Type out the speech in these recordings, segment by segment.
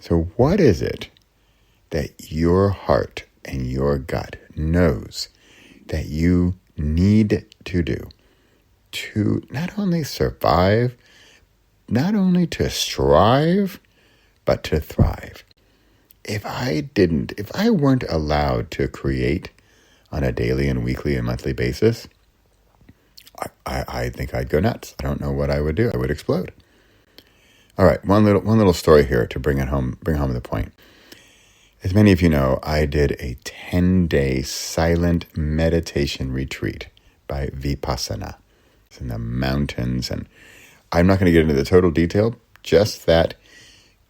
So what is it that your heart and your gut knows that you need to do to not only survive, not only to strive, but to thrive? If I weren't allowed to create on a daily and weekly and monthly basis, I think I'd go nuts. I don't know what I would do. I would explode. All right, one little story here to bring home the point. As many of you know, I did a 10-day silent meditation retreat by Vipassana. It's in the mountains, and I'm not going to get into the total detail, just that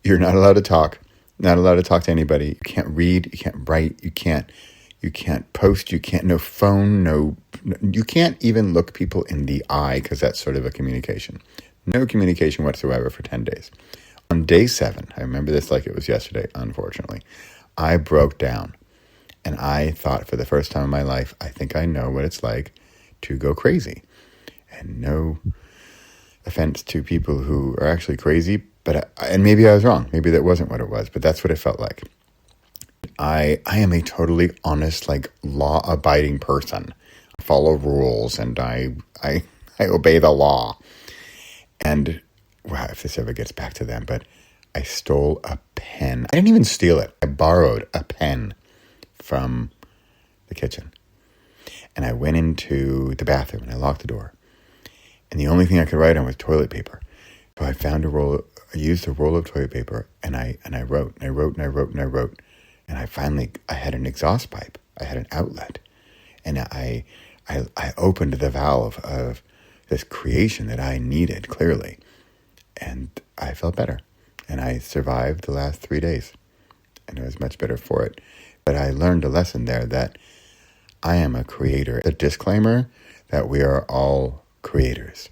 you're not allowed to talk, to anybody. You can't read, you can't write, you can't post, you can't, no phone, you can't even look people in the eye, because that's sort of a communication. No communication whatsoever for 10 days. On day 7, I remember this like it was yesterday, unfortunately, I broke down, and I thought for the first time in my life, I think I know what it's like to go crazy. And no offense to people who are actually crazy, and maybe I was wrong. Maybe that wasn't what it was, but that's what it felt like. I am a totally honest, law-abiding person. I follow rules, and I obey the law. And wow, if this ever gets back to them, but I stole a pen. I didn't even steal it. I borrowed a pen from the kitchen. And I went into the bathroom and I locked the door. And the only thing I could write on was toilet paper. So I found I used a roll of toilet paper, and I wrote. And I had an exhaust pipe. I had an outlet. And I opened the valve of this creation that I needed, clearly. And I felt better. And I survived the last 3 days. And I was much better for it. But I learned a lesson there that I am a creator. The disclaimer that we are all creators.